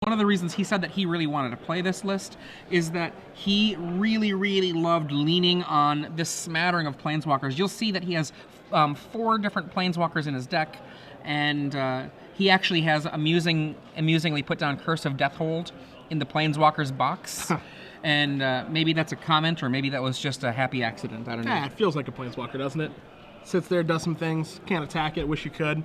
one of the reasons he said that he really wanted to play this list is that he really, really loved leaning on this smattering of Planeswalkers. You'll see that he has 4 different Planeswalkers in his deck, and he actually has amusingly put down Curse of Deathhold in the Planeswalkers box. And maybe that's a comment, or maybe that was just a happy accident. I don't know. Yeah, it feels like a Planeswalker, doesn't it? Sits there, does some things, can't attack it, wish you could.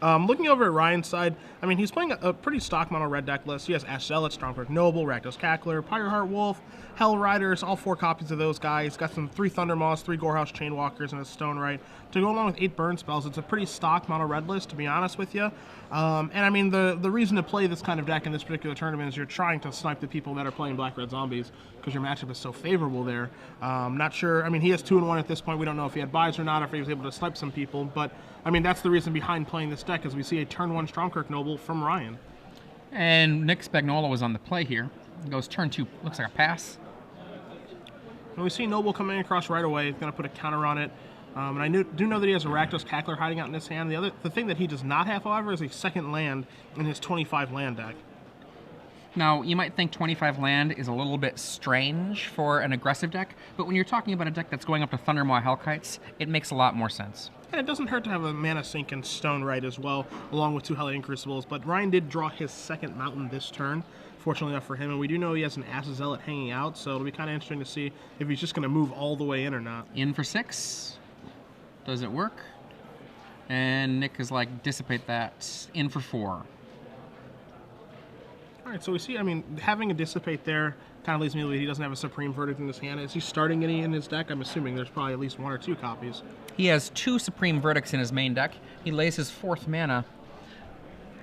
Looking over at Ryan's side, I mean, he's playing a pretty stock mono red deck list. He has Ash Zealot, Strongfork Noble, Rakdos Cackler, Pyreheart Wolf, Hell Riders, all 4 copies of those guys. Got some 3 Thundermaws, 3 Gorehouse Chainwalkers, and a Stone Right. To go along with 8 burn spells, it's a pretty stock mono red list, to be honest with you. And I mean, the reason to play this kind of deck in this particular tournament is you're trying to snipe the people that are playing Black-Red Zombies, because your matchup is so favorable there. Not sure, I mean, he has 2-1 at this point. We don't know if he had buys or not, if he was able to snipe some people, but I mean, that's the reason behind playing this deck, is we see a turn 1 Strongkirk Noble from Ryan. And Nick Spagnolo was on the play here. Goes turn 2, looks like a pass. And we see Noble coming across right away. He's going to put a counter on it. And I do know that he has a Rakdos Cackler hiding out in his hand. The thing that he does not have, however, is a second land in his 25 land deck. Now, you might think 25 land is a little bit strange for an aggressive deck, but when you're talking about a deck that's going up to Thundermaw Hellkites, it makes a lot more sense. And it doesn't hurt to have a Mana Sink and Stone Right as well, along with 2 Hellion Crucibles, but Ryan did draw his second Mountain this turn, fortunately enough for him, and we do know he has an Ash Zealot hanging out, so it'll be kind of interesting to see if he's just going to move all the way in or not. In for 6. Does it work? And Nick is like, dissipate that. In for 4. Alright, so we see, I mean, having a Dissipate there kind of leads me to believe he doesn't have a Supreme Verdict in his hand. Is he starting any in his deck? I'm assuming there's probably at least 1 or 2 copies. He has 2 Supreme Verdicts in his main deck. He lays his 4th mana.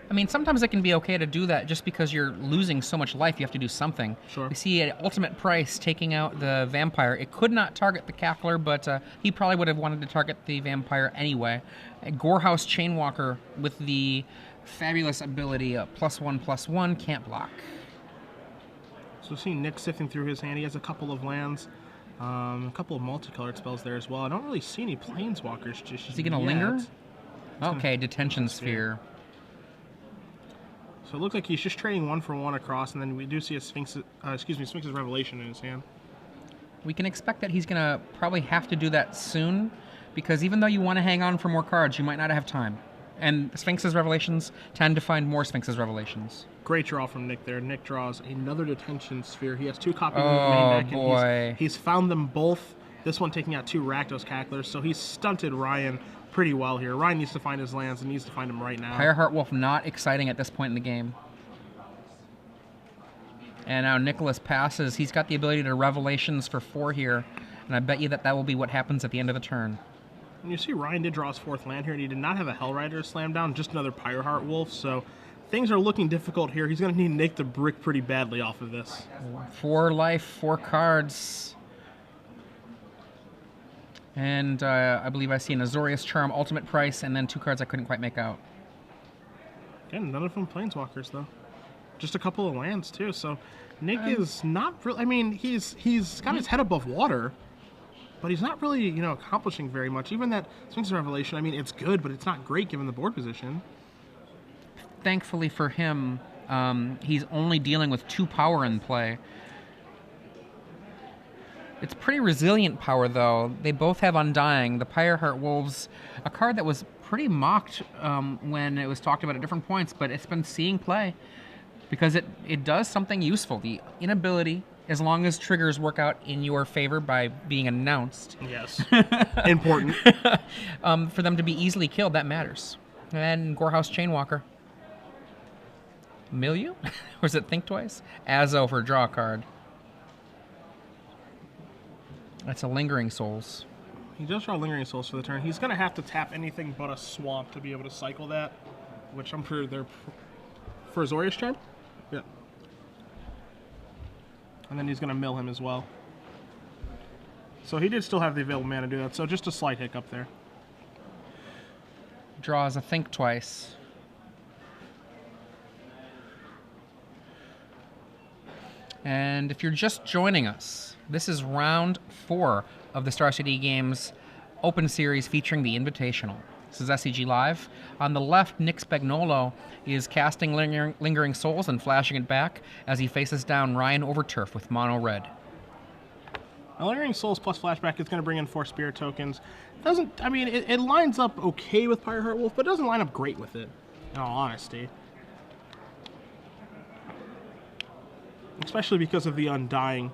I mean, sometimes it can be okay to do that just because you're losing so much life, you have to do something. Sure. We see at Ultimate Price taking out the Vampire. It could not target the Cackler, but he probably would have wanted to target the Vampire anyway. A Gorehouse Chainwalker with the fabulous ability +1/+1, can't block. So we see Nick sifting through his hand. He has a couple of lands, a couple of multicolored spells there as well. I don't really see any Planeswalkers just yet. Is he going to linger? Okay, Detention Sphere. So it looks like he's just trading 1 for 1 across, and then we do see a Sphinx's Revelation in his hand. We can expect that he's going to probably have to do that soon, because even though you want to hang on for more cards, you might not have time. And Sphinx's Revelations tend to find more Sphinx's Revelations. Great draw from Nick there. Nick draws another Detention Sphere. He has 2 copies in his main deck, boy. and he's found them both. This one taking out 2 Rakdos Cacklers, so he's stunted Ryan pretty well here. Ryan needs to find his lands and needs to find them right now. Pyreheart Wolf not exciting at this point in the game. And now Nicholas passes. He's got the ability to Revelations for 4 here, and I bet you that will be what happens at the end of the turn. And you see Ryan did draw his 4th land here, and he did not have a Hell Rider slam down, just another Pyreheart Wolf, so things are looking difficult here. He's going to need Nick to brick pretty badly off of this. 4 life, 4 cards. And I believe I see an Azorius Charm, Ultimate Price, and then 2 cards I couldn't quite make out. Again, none of them Planeswalkers, though. Just a couple of lands, too, so Nick is not really... I mean, he's got his head above water, but he's not really, you know, accomplishing very much. Even that Sphinx's Revelation, I mean, it's good, but it's not great given the board position. Thankfully for him, he's only dealing with 2 power in play. It's pretty resilient power, though. They both have Undying. The Pyreheart Wolves, a card that was pretty mocked when it was talked about at different points, but it's been seeing play because it does something useful. The inability, as long as triggers work out in your favor by being announced. Yes. Important. For them to be easily killed, that matters. And Gorehouse Chainwalker. Milieu? Or is it Think Twice? Azo for draw a card. That's a Lingering Souls. He does draw Lingering Souls for the turn. He's going to have to tap anything but a swamp to be able to cycle that, which I'm sure they're... For Azorius Charm? Yeah. And then he's going to mill him as well. So he did still have the available mana to do that, so just a slight hiccup there. Draws a Think Twice. And if you're just joining us, this is round 4 of the Star City Games Open Series featuring the Invitational. This is SCG Live. On the left, Nick Spagnolo is casting Lingering Souls and flashing it back as he faces down Ryan Overturf with mono red. Now, Lingering Souls plus flashback is going to bring in 4 spirit tokens. Doesn't, I mean, it lines up okay with Pyreheart Wolf, but it doesn't line up great with it, in all honesty. Especially because of the Undying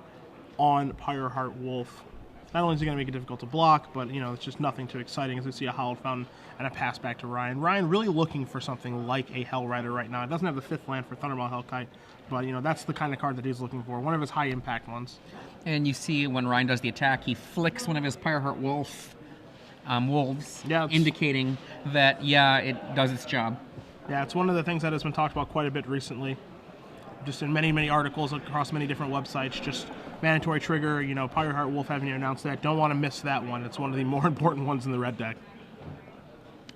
on Pyreheart Wolf. Not only is it going to make it difficult to block, but, you know, it's just nothing too exciting as we see a Hallowed Fountain and a pass back to Ryan. Ryan really looking for something like a Hell Rider right now. It doesn't have the 5th land for Thundermaw Hellkite, but, you know, that's the kind of card that he's looking for. One of his high impact ones. And you see when Ryan does the attack, he flicks one of his Pyreheart Wolf wolves, indicating that, yeah, it does its job. Yeah, it's one of the things that has been talked about quite a bit recently. Just in many, many articles across many different websites, just mandatory trigger, you know, Pyreheart Wolf having to announce that. Don't want to miss that one. It's one of the more important ones in the red deck.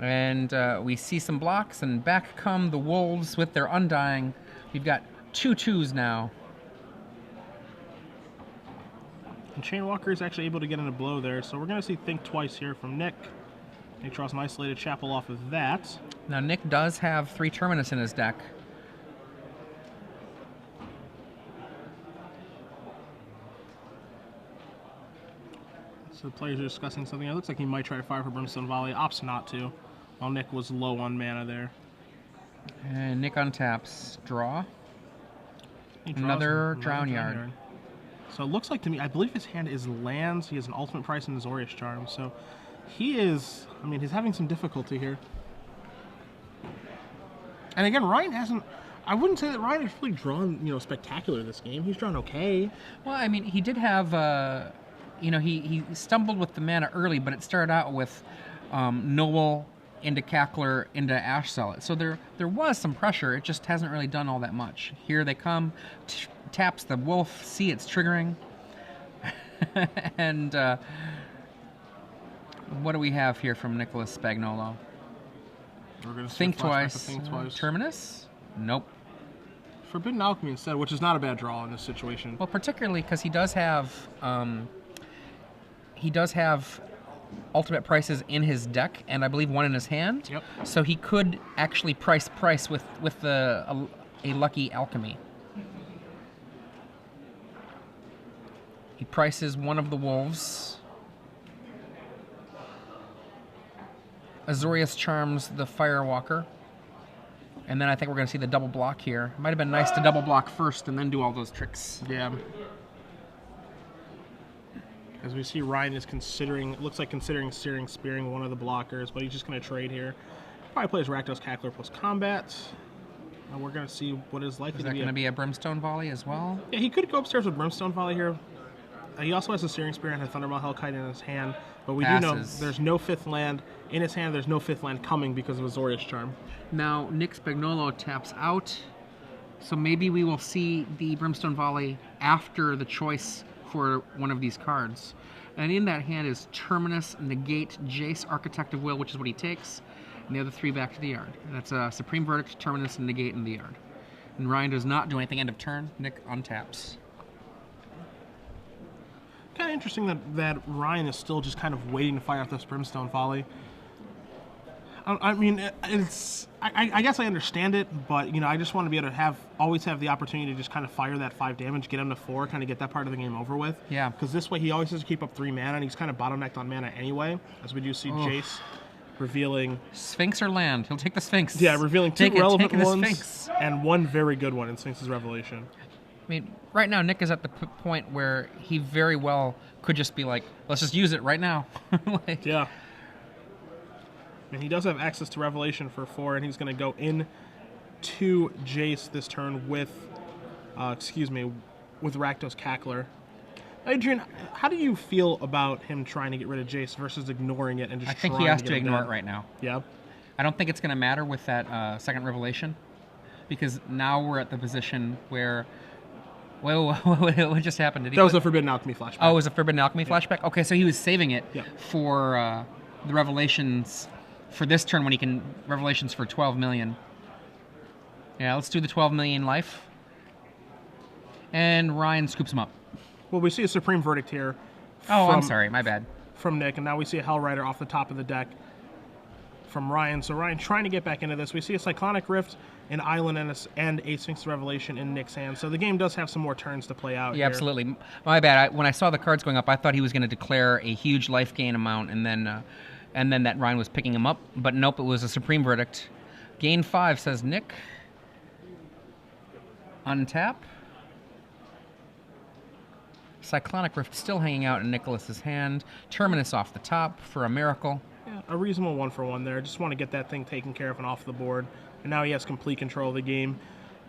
And we see some blocks, and back come the wolves with their Undying. We've got 2 2s now. And Chainwalker is actually able to get in a blow there, so we're going to see Think Twice here from Nick. Nick draws an Isolated Chapel off of that. Now, Nick does have 3 Terminus in his deck. So the players are discussing something. It looks like he might try to fire for Brimstone Volley. Opts not to, while Nick was low on mana there. And Nick untaps. Draw. Another Drown Yard. So it looks like to me, I believe his hand is lands. He has an ultimate price in his Azorius Charm. So he is, I mean, he's having some difficulty here. And again, Ryan hasn't, I wouldn't say that Ryan has really drawn, you know, spectacular this game. He's drawn okay. Well, I mean, he did have, you know, he stumbled with the mana early, but it started out with Noble into Cackler into Ash Zealot. So there was some pressure. It just hasn't really done all that much. Here they come, taps the wolf, see it's triggering. And what do we have here from Nicholas Spagnolo? We're gonna Think Twice. Terminus? Nope. Forbidden Alchemy instead, which is not a bad draw in this situation. Well, particularly because he does have ultimate prices in his deck, and I believe 1 in his hand. Yep. So he could actually price with a lucky alchemy. He prices one of the wolves. Azorius charms the Firewalker. And then I think we're going to see the double block here. Might have been nice to double block first and then do all those tricks. Yeah. As we see, Ryan is considering, it looks like considering spearing one of the blockers, but he's just going to trade here. Probably plays Rakdos Cackler plus combat. And we're going to see what is likely to be. Is that going to be a Brimstone Volley as well? Yeah, he could go upstairs with Brimstone Volley here. He also has a Searing Spear and a Thundermaw Hellkite in his hand, but we do know there's no 5th land in his hand. There's no 5th land coming because of Azorius Charm. Now, Nick Spagnolo taps out, so maybe we will see the Brimstone Volley after the choice for one of these cards. And in that hand is Terminus, Negate, Jace, Architect of Will, which is what he takes, and the other 3 back to the yard. And that's a Supreme Verdict, Terminus, and Negate in the yard. And Ryan does not do anything end of turn. Nick untaps. Kind of interesting that Ryan is still just kind of waiting to fire off this Brimstone Volley. I mean, I guess I understand it, but, you know, I just want to be able to always have the opportunity to just kind of fire that 5 damage, get him to 4, kind of get that part of the game over with. Yeah. Because this way he always has to keep up 3 mana, and he's kind of bottlenecked on mana anyway, as we do see Jace revealing... Sphinx or land? He'll take the Sphinx. Yeah, revealing 2 relevant ones and 1 very good one in Sphinx's Revelation. I mean, right now Nick is at the point where he very well could just be like, let's just use it right now. Yeah. And he does have access to Revelation for 4, and he's going to go in to Jace this turn with, with Rakdos Cackler. Adrian, how do you feel about him trying to get rid of Jace versus ignoring it and just trying to get him I think he has to ignore it right now. Yeah. I don't think it's going to matter with that second Revelation, because now we're at the position where... Well, what just happened? That was a Forbidden Alchemy flashback. Oh, it was a Forbidden Alchemy flashback? Okay, so he was saving it for the Revelations for this turn when he can... Revelations for 12 million. Yeah, let's do the 12 million life. And Ryan scoops him up. Well, we see a Supreme Verdict here. Oh, I'm sorry, my bad. From Nick, and now we see a Hell Rider off the top of the deck. from Ryan. So Ryan trying to get back into this. We see a Cyclonic Rift, an Island, and a Sphinx Revelation in Nick's hand. So the game does have some more turns to play out. Yeah, here. absolutely. My bad. When I saw the cards going up, I thought he was going to declare a huge life gain amount, and then that Ryan was picking him up. But nope, it was a Supreme Verdict. Gain 5, says Nick. Untap. Cyclonic Rift still hanging out in Nicholas's hand. Terminus off the top for a miracle. Yeah, a reasonable 1-for-1 there. Just want to get that thing taken care of and off the board. And now he has complete control of the game.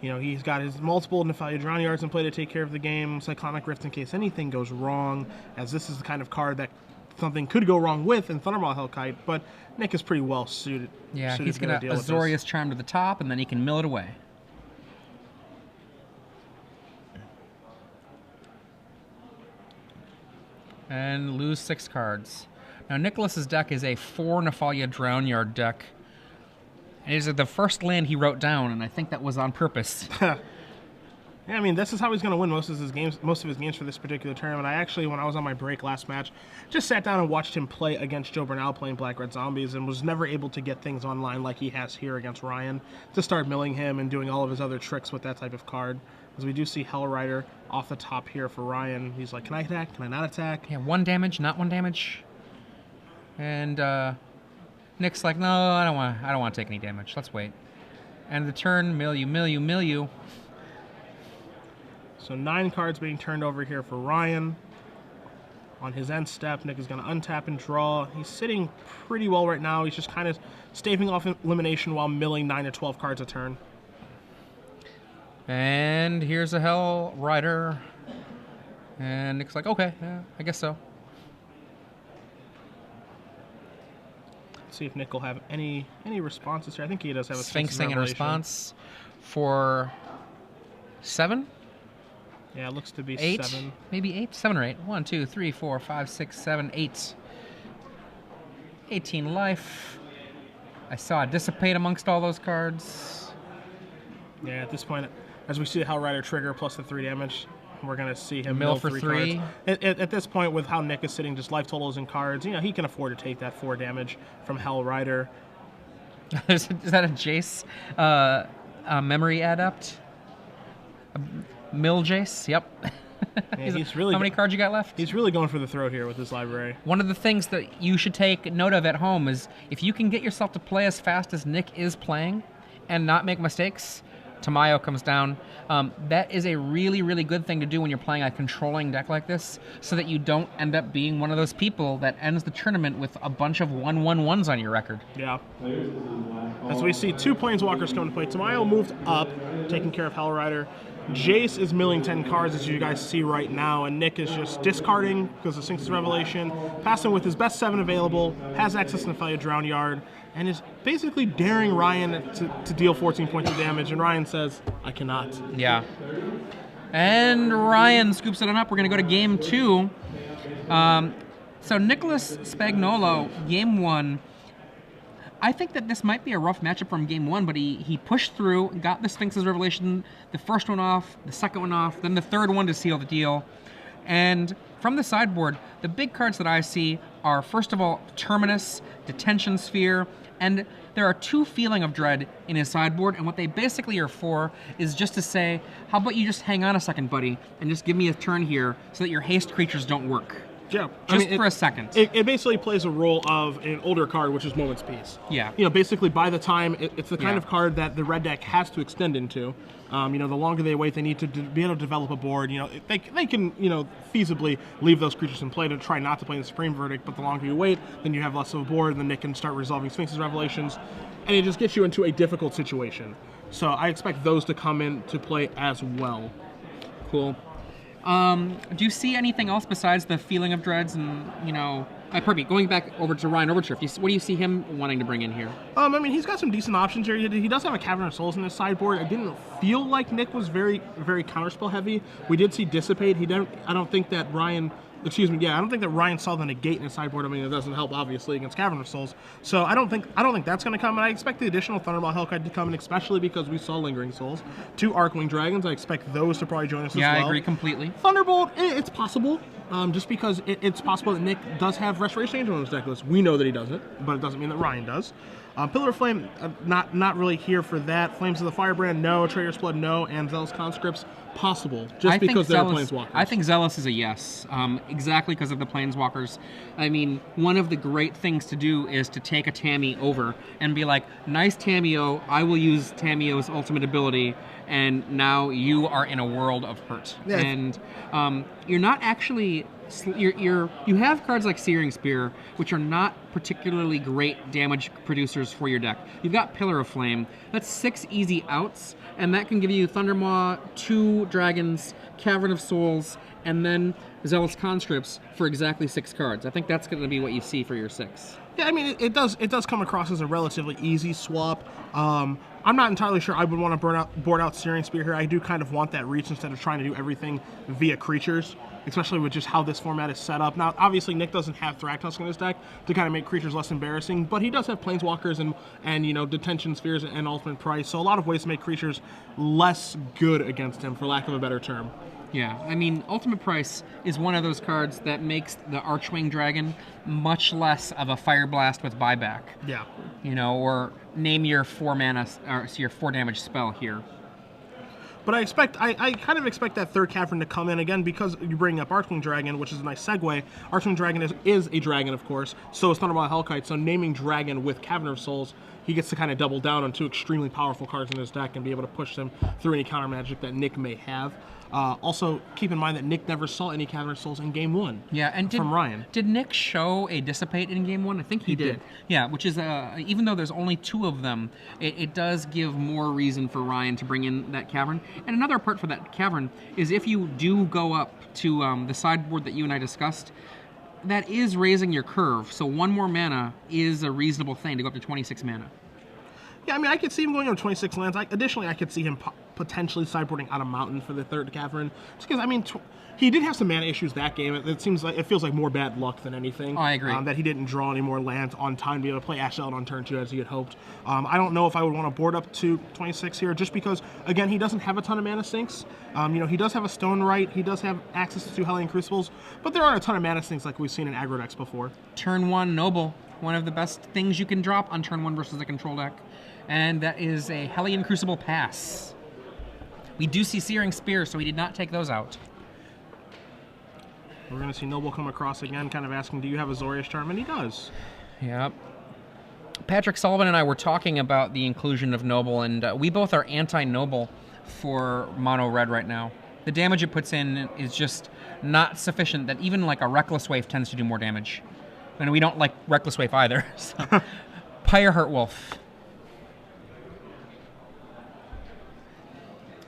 You know, he's got his multiple Nephalia Drown Yards in play to take care of the game. Cyclonic Rift in case anything goes wrong, as this is the kind of card that something could go wrong with in Thunderball Hellkite, but Nick is pretty well suited. Yeah, he's going to Azorius Charm to the top, and then he can mill it away. And lose 6 cards. Now, Nicholas's deck is a 4 Nephalia Drown Yard deck. It is the first land he wrote down, and I think that was on purpose. Yeah, I mean, this is how he's going to win most of his games for this particular tournament. I actually, when I was on my break last match, just sat down and watched him play against Joe Bernal playing Black Red Zombies, and was never able to get things online like he has here against Ryan to start milling him and doing all of his other tricks with that type of card. As we do see Hell Rider off the top here for Ryan. He's like, can I attack? Can I not attack? Yeah, 1 damage, not 1 damage. And Nick's like, no, I don't want to take any damage. Let's wait. And the turn, mill you. So 9 cards being turned over here for Ryan. On his end step, Nick is going to untap and draw. He's sitting pretty well right now. He's just kind of staving off elimination while milling 9 to 12 cards a turn. And here's a Hell Rider. And Nick's like, okay, yeah, I guess so. Let's see if Nick will have any responses here. I think he does have a Sphinxing in response for 7? Yeah, it looks to be 8? 7. Maybe 8? 7 or 8. 1, 2, 3, 4, 5, 6, 7, 8. 18 life. I saw it dissipate amongst all those cards. Yeah, at this point, as we see the Hell Rider trigger plus the 3 damage, we're going to see him mill for 3 cards. At this point, with how Nick is sitting just life totals and cards, you know, he can afford to take that 4 damage from Hell Rider. Is that a Jace memory adept? Mill Jace? Yep. Yeah, he's really how many cards you got left? He's really going for the throat here with his library. One of the things that you should take note of at home is if you can get yourself to play as fast as Nick is playing and not make mistakes, Tamayo comes down. That is a really, really good thing to do when you're playing a controlling deck like this, so that you don't end up being one of those people that ends the tournament with a bunch of 1/1/1s on your record. Yeah. As we see 2 Planeswalkers come to play. Tamayo moved up, taking care of Hell Rider. Jace is milling 10 cards, as you guys see right now, and Nick is just discarding because of Sphinx's Revelation, passing with his best 7 available, has access to Nephalia Drown Yard, and is basically daring Ryan to deal 14 points of damage, and Ryan says, I cannot. Yeah. And Ryan scoops it on up. We're going to go to game 2. So Nicholas Spagnolo, game 1. I think that this might be a rough matchup from game 1, but he pushed through, got the Sphinx's Revelation, the first one off, the second one off, then the third one to seal the deal. And from the sideboard, the big cards that I see are, first of all, Terminus, Detention Sphere, and there are 2 Feeling of Dread in his sideboard, and what they basically are for is just to say, how about you just hang on a second, buddy, and just give me a turn here so that your haste creatures don't work. Yeah, just for a second. It basically plays a role of an older card, which is Moment's Peace. Yeah. You know, basically by the time it's the kind of card that the red deck has to extend into. You know, the longer they wait, they need to be able to develop a board. You know, they can, you know, feasibly leave those creatures in play to try not to play in the Supreme Verdict. But the longer you wait, then you have less of a board, and then they can start resolving Sphinx's Revelations, and it just gets you into a difficult situation. So I expect those to come in to play as well. Cool. Do you see anything else besides the Feeling of Dreads and, you know... pardon me, going back over to Ryan Overturf, what do you see him wanting to bring in here? I mean, he's got some decent options here. He does have a Cavern of Souls in his sideboard. I didn't feel like Nick was very, very counterspell heavy. We did see Dissipate. I don't think that Ryan saw the negate in his sideboard. I mean, it doesn't help, obviously, against Cavern of Souls. So I don't think that's going to come, and I expect the additional Thunderball Hellkite to come in, especially because we saw Lingering Souls. 2 Arcwing Dragons, I expect those to probably join us as well. Yeah, I agree completely. Thunderbolt, it's possible, just because it's possible that Nick does have Restoration Angel on his deck list. We know that he doesn't, but it doesn't mean that Ryan does. Pillar of Flame, not really here for that. Flames of the Firebrand, no. Traitor's Blood, no. And Zealous Conscripts, possible, just because they're Planeswalkers. I think Zealous is a yes, exactly because of the Planeswalkers. I mean, one of the great things to do is to take a Tammy over and be like, nice Tamiyo, I will use Tamiyo's ultimate ability, and now you are in a world of hurt. Yeah. And you're not actually... You have cards like Searing Spear, which are not particularly great damage producers for your deck. You've got Pillar of Flame. That's 6 easy outs, and that can give you Thundermaw, 2 dragons, Cavern of Souls, and then Zealous Conscripts for exactly 6 cards. I think that's going to be what you see for your 6. Yeah, I mean, it does come across as a relatively easy swap. I'm not entirely sure I would want to board out Searing Spear here. I do kind of want that reach instead of trying to do everything via creatures, especially with just how this format is set up. Now, obviously, Nick doesn't have Thragtusk in his deck to kind of make creatures less embarrassing, but he does have Planeswalkers and you know, Detention Spheres and Ultimate Price, so a lot of ways to make creatures less good against him, for lack of a better term. Yeah, I mean, Ultimate Price is one of those cards that makes the Archwing Dragon much less of a Fire Blast with buyback. Yeah. You know, or name your 4 mana, or your 4 damage spell here. But I kind of expect that third Cavern to come in again because you bring up Archwing Dragon, which is a nice segue. Archwing Dragon is a dragon, of course, so is Thundermaw Hellkite, so naming Dragon with Cavern of Souls, he gets to kind of double down on 2 extremely powerful cards in his deck and be able to push them through any counter magic that Nick may have. Also, keep in mind that Nick never saw any Cavern of Souls in Game 1 from Ryan. Did Nick show a Dissipate in Game 1? I think he did. Yeah, which is, even though there's only 2 of them, it does give more reason for Ryan to bring in that Cavern. And another part for that Cavern is if you do go up to the sideboard that you and I discussed, that is raising your curve. So 1 more mana is a reasonable thing to go up to 26 mana. Yeah, I mean, I could see him going on 26 lands. Additionally, I could see him potentially sideboarding out a mountain for the third Cavern. Just because, I mean, he did have some mana issues that game. It feels like more bad luck than anything. Oh, I agree. That he didn't draw any more lands on time to be able to play Ash Out on turn 2 as he had hoped. I don't know if I would want to board up to 26 here, just because, again, he doesn't have a ton of mana sinks. You know, he does have a Stone Right. He does have access to 2 Hellion Crucibles, but there aren't a ton of mana sinks like we've seen in aggro decks before. Turn 1 Noble, one of the best things you can drop on turn 1 versus a control deck. And that is a Hellion Crucible pass. We do see Searing Spear, so we did not take those out. We're going to see Noble come across again, kind of asking, do you have a Azorius Charm? And he does. Yep. Patrick Sullivan and I were talking about the inclusion of Noble, and we both are anti-Noble for mono red right now. The damage it puts in is just not sufficient that even like a Reckless Wave tends to do more damage. And we don't like Reckless Wave either. So. Pyreheart Wolf.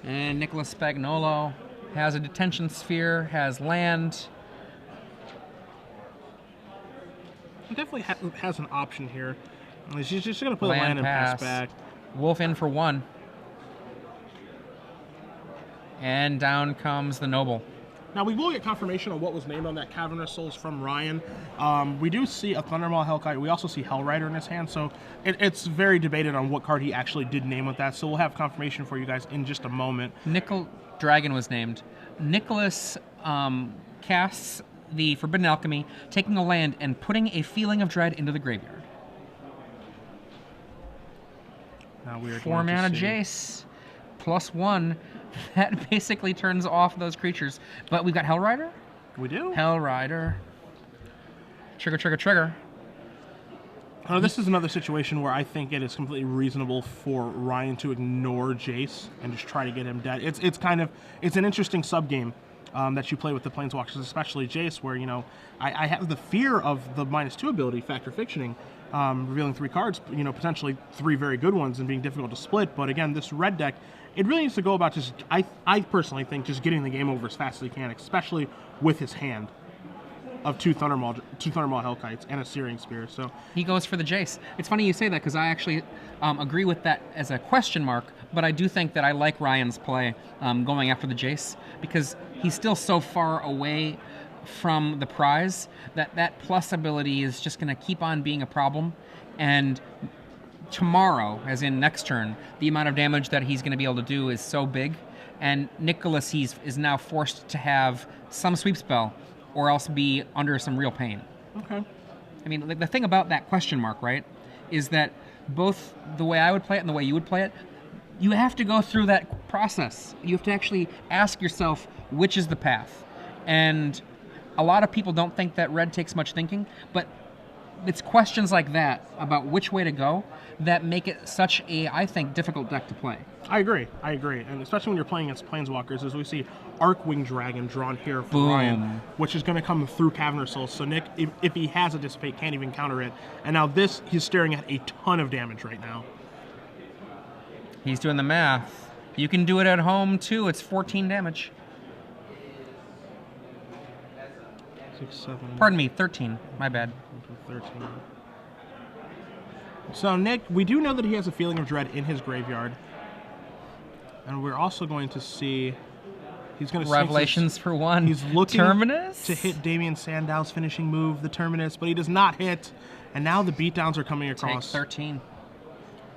And Nicholas Spagnolo has a Detention Sphere, has land. He definitely has an option here. She's just going to put a land and pass back. Wolf in for 1. And down comes the Noble. Now, we will get confirmation on what was named on that Cavern of Souls from Ryan. We do see a Thundermaw Hellkite. We also see Hellrider in his hand, so it's very debated on what card he actually did name with that, so we'll have confirmation for you guys in just a moment. Dragon was named. Nicholas casts the Forbidden Alchemy, taking a land and putting a Feeling of Dread into the graveyard. Now we are 4 mana Jace, +1. That basically turns off those creatures. But we've got Hellrider? We do. Hellrider. Trigger, trigger, trigger. This is another situation where I think it is completely reasonable for Ryan to ignore Jace and just try to get him dead. It's an interesting sub-game that you play with the Planeswalkers, especially Jace, where, you know, I have the fear of the -2 ability, Factor Fictioning, revealing 3 cards, you know, potentially 3 very good ones and being difficult to split. But again, this red deck, it really needs to go about just, I personally think, just getting the game over as fast as he can, especially with his hand of 2 Thundermaw Hellkites and a Searing Spear. So he goes for the Jace. It's funny you say that because I actually agree with that as a question mark, but I do think that I like Ryan's play going after the Jace because he's still so far away from the prize that plus ability is just going to keep on being a problem. And tomorrow, as in next turn, the amount of damage that he's going to be able to do is so big. And Nicholas is now forced to have some sweep spell or else be under some real pain. Okay. I mean, the thing about that question mark, right, is that both the way I would play it and the way you would play it, you have to go through that process. You have to actually ask yourself which is the path. And a lot of people don't think that red takes much thinking, but it's questions like that about which way to go that make it such a, I think, difficult deck to play. I agree. And especially when you're playing against Planeswalkers, as we see Arcwing Dragon drawn here for Boom. Ryan, which is going to come through Cavernous Souls. So Nick, if he has a Dissipate, can't even counter it. And now this, he's staring at a ton of damage right now. He's doing the math. You can do it at home, too. It's 14 damage. 6, 7... Pardon me, 13. My bad. 13. So, Nick, we do know that he has a Feeling of Dread in his graveyard. And we're also going to see... He's going to Revelations for one. He's looking Terminus? to hit Damian Sandow's finishing move, the Terminus, but he does not hit. And now the beatdowns are coming across. Take 13.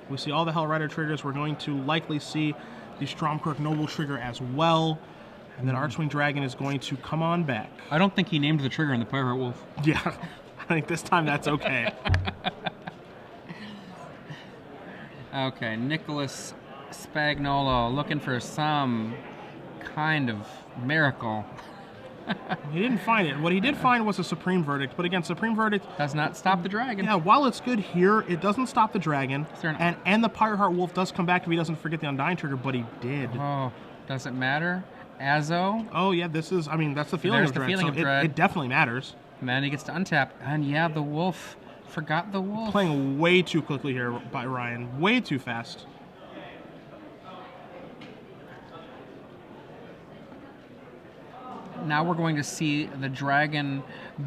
We see all the Hellrider triggers. We're going to likely see the Stromkirk Noble trigger as well. And then Archwing Dragon is going to come on back. I don't think he named the trigger in the Fireheart Wolf. Yeah, I think this time that's okay. Okay, Nicholas Spagnolo looking for some kind of miracle. He didn't find it. What he did find was a Supreme Verdict, but again, Supreme Verdict does not stop the dragon. Yeah, while it's good here, it doesn't stop the dragon. And the Fireheart Wolf does come back if he doesn't forget the Undying trigger, but he did. Oh, does it matter? Azo? Oh, yeah, this is, I mean, that's the Feeling of Dread. Feeling of Dread. It definitely matters. And then he gets to untap. And yeah, the wolf. Forgot the wolf. Playing way too quickly here by Ryan. Way too fast. Now we're going to see the dragon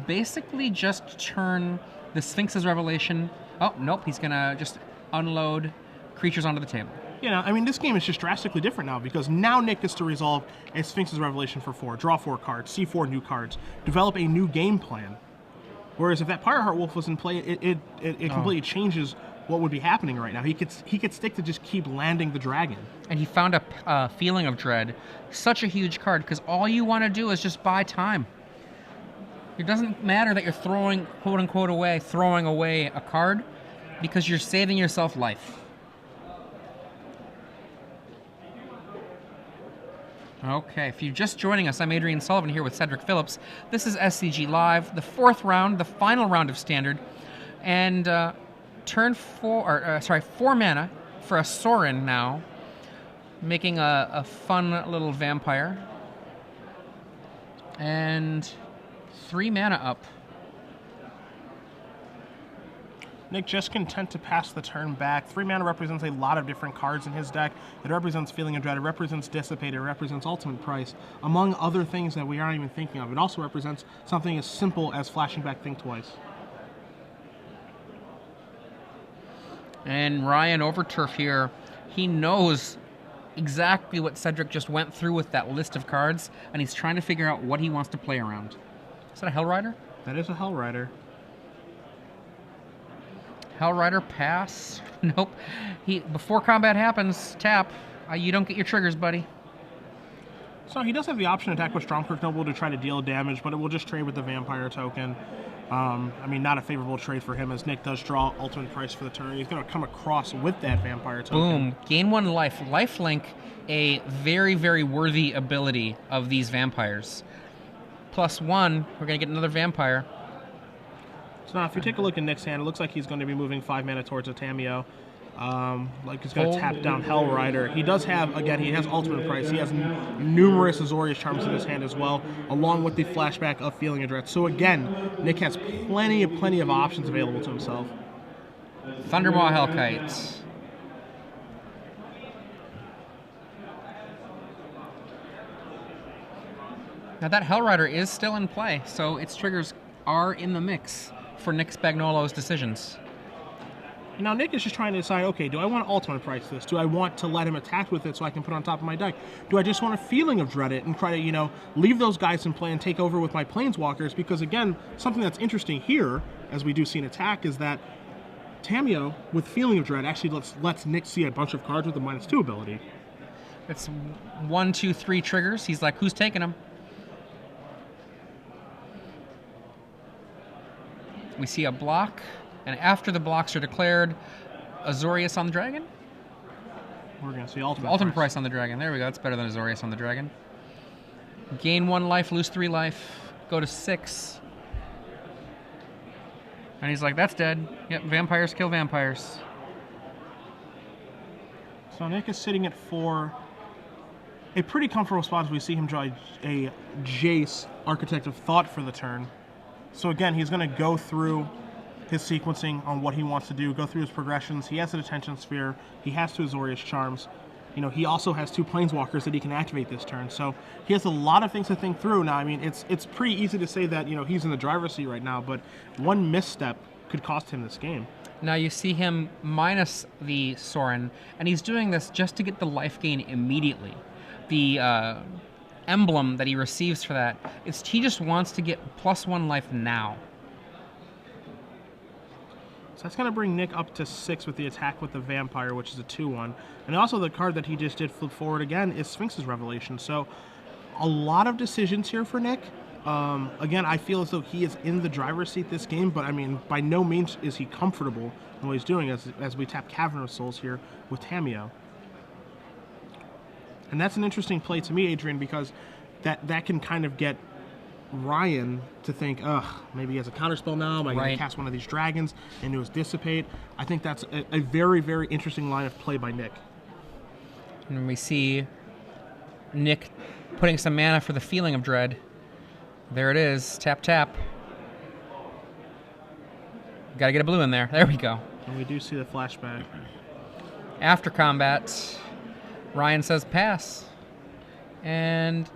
basically just turn the Sphinx's Revelation. Oh, nope, he's going to just unload creatures onto the table. You know, I mean, this game is just drastically different now because now Nick gets to resolve a Sphinx's Revelation for 4, draw 4 cards, see 4 new cards, develop a new game plan. Whereas if that Fireheart Wolf was in play, it completely changes what would be happening right now. He could stick to just keep landing the dragon. And he found a Feeling of Dread, such a huge card, because all you want to do is just buy time. It doesn't matter that you're throwing, quote unquote, throwing away a card, because you're saving yourself life. Okay, if you're just joining us, I'm Adrian Sullivan here with Cedric Phillips. This is SCG Live, the 4th round, the final round of Standard. And turn 4 mana for a Sorin now, making a fun little vampire. And 3 mana up. Nick just content to pass the turn back. 3 mana represents a lot of different cards in his deck. It represents Feeling of Dread, it represents Dissipate, it represents Ultimate Price, among other things that we aren't even thinking of. It also represents something as simple as flashing back Think Twice. And Ryan Overturf here, he knows exactly what Cedric just went through with that list of cards, and he's trying to figure out what he wants to play around. Is that a Hellrider? That is a Hellrider. Hellrider, pass. Nope. Before combat happens, tap. You don't get your triggers, buddy. So he does have the option to attack with Stromkirk Noble to try to deal damage, but it will just trade with the Vampire token. I mean, not a favorable trade for him, as Nick does draw Ultimate Price for the turn. He's going to come across with that Vampire token. Boom. Gain 1 life. Lifelink, a very, very worthy ability of these vampires. +1, we're going to get another Vampire. So now, if you take a look at Nick's hand, it looks like he's going to be moving 5 mana towards a Tameo. Like he's going to tap down Hellrider. He does have, again, he has Ultimate Price. He has numerous Azorius Charms in his hand as well, along with the flashback of Feeling of Dread. So again, Nick has plenty of options available to himself. Thundermaw Hellkite. Now that Hellrider is still in play, so its triggers are in the mix for Nick Spagnolo's decisions. Now Nick is just trying to decide, okay, do I want to Ultimate Price this? Do I want to let him attack with it so I can put it on top of my deck? Do I just want a Feeling of Dread it and try to, you know, leave those guys in play and take over with my Planeswalkers? Because again, something that's interesting here, as we do see an attack, is that Tameo, with Feeling of Dread, actually lets Nick see a bunch of cards with a -2 ability. It's 1, 2, 3 triggers. He's like, who's taking them? We see a block, and after the blocks are declared, Azorius on the dragon? We're going to see ultimate Price on the dragon. There we go. That's better than Azorius on the dragon. Gain 1 life, lose 3 life. Go to 6. And he's like, that's dead. Yep, vampires kill vampires. So Nick is sitting at 4. A pretty comfortable spot as we see him draw a Jace, Architect of Thought, for the turn. So again, he's going to go through his sequencing on what he wants to do, go through his progressions. He has a Detention Sphere. He has 2 Azorius Charms. You know, he also has 2 Planeswalkers that he can activate this turn. So he has a lot of things to think through. Now, I mean, it's pretty easy to say that, you know, he's in the driver's seat right now, but one misstep could cost him this game. Now you see him minus the Sorin, and he's doing this just to get the life gain immediately. The emblem that he receives for that, he just wants to get +1 life now. So that's going to bring Nick up to 6 with the attack with the Vampire, which is a 2/1. And also the card that he just did flip forward again is Sphinx's Revelation. So a lot of decisions here for Nick. Again, I feel as though he is in the driver's seat this game, but I mean, by no means is he comfortable in what he's doing as we tap Cavern of Souls here with Tamiyo. And that's an interesting play to me, Adrian, because that can kind of get Ryan to think, ugh, maybe he has a counterspell now. Am I going to cast one of these dragons into his Dissipate? I think that's a very, very interesting line of play by Nick. And we see Nick putting some mana for the Feeling of Dread. There it is. Tap, tap. Got to get a blue in there. There we go. And we do see the flashback. After combat, Ryan says pass. And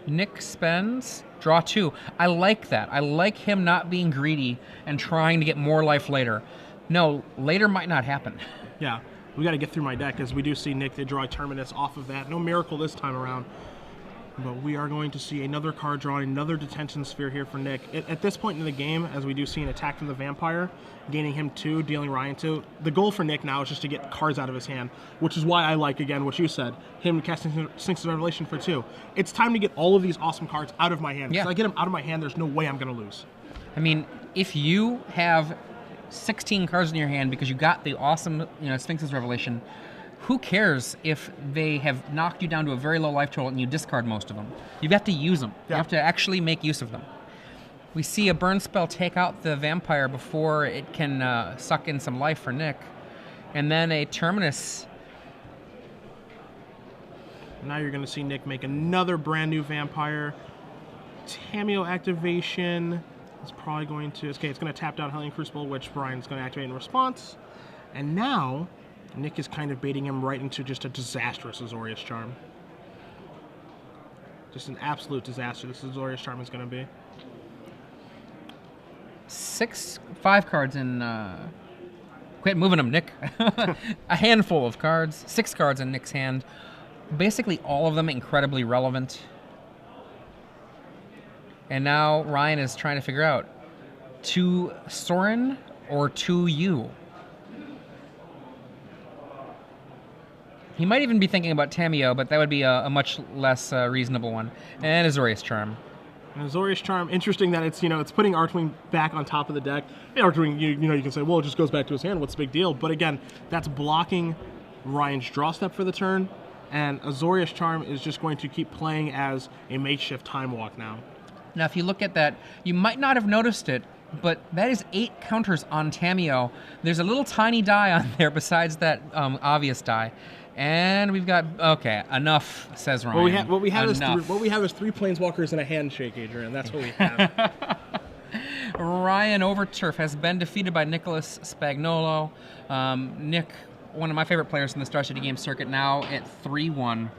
Nick spends, draw 2. I like that. I like him not being greedy and trying to get more life later. No, later might not happen. Yeah, we got to get through my deck, as we do see Nick, they draw a Terminus off of that. No miracle this time around. But we are going to see another card drawn, another Detention Sphere here for Nick. At this point in the game, as we do see an attack from the Vampire, gaining him 2, dealing Ryan 2, the goal for Nick now is just to get cards out of his hand, which is why I like, again, what you said, him casting Sphinx's Revelation for 2. It's time to get all of these awesome cards out of my hand. Because if I get them out of my hand, there's no way I'm going to lose. I mean, if you have 16 cards in your hand because you got the awesome, Sphinx's Revelation, who cares if they have knocked you down to a very low life total and you discard most of them? You've got to use them. Yeah. You have to actually make use of them. We see a burn spell take out the Vampire before it can suck in some life for Nick. And then a Terminus. Now you're going to see Nick make another brand new Vampire. Tamiyo activation is probably going to... Okay, it's going to tap down Hellion Crucible, which Brian's going to activate in response. And now Nick is kind of baiting him right into just a disastrous Azorius Charm. Just an absolute disaster this Azorius Charm is going to be. 5 cards in... Quit moving them, Nick. A handful of cards. 6 cards in Nick's hand. Basically all of them incredibly relevant. And now Ryan is trying to figure out, to Sorin or to you? He might even be thinking about Tamiyo, but that would be a much less reasonable one. And Azorius Charm. And Azorius Charm, interesting that it's, it's putting Archwing back on top of the deck. And Archwing, you can say, well, it just goes back to his hand. What's the big deal? But again, that's blocking Ryan's draw step for the turn. And Azorius Charm is just going to keep playing as a makeshift Time Walk now. Now, if you look at that, you might not have noticed it, but that is 8 counters on Tamiyo. There's a little tiny die on there besides that obvious die. And we've got, okay, enough, says Ryan. What we have is 3 Planeswalkers and a handshake, Adrian. That's what we have. Ryan Overturf has been defeated by Nicholas Spagnolo. Nick, one of my favorite players in the Star City Games circuit, now at 3-1.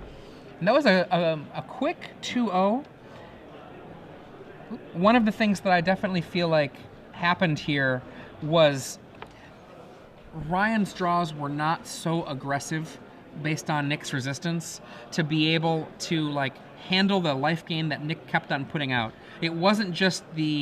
And that was a quick 2-0. One of the things that I definitely feel like happened here was Ryan's draws were not so aggressive based on Nick's resistance to be able to handle the life gain that Nick kept on putting out. It wasn't just the